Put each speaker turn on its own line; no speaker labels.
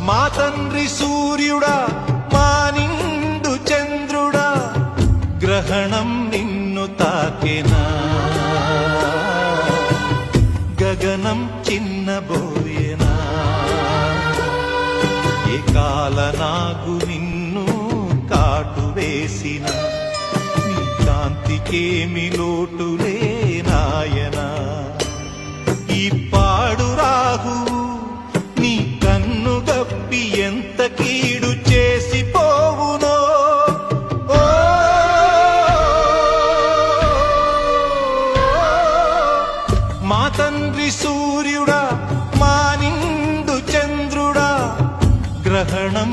మా తండ్రి సూర్యుడా మా నిండు చంద్రుడా గ్రహణం నిన్ను తాకెనా గగనం చిన్నబోయేనా ఏ కాలనాగు నిన్ను కాటు వేసిన నీ కాంతికేమి లోటులే నాయనా ఈ పాడు రాహువు నీ కన్ను గప్పి ఎంత కీడు చేసిపోవునో మా తండ్రి సూర్యుడా మా నిండు చంద్రుడా గ్రహణం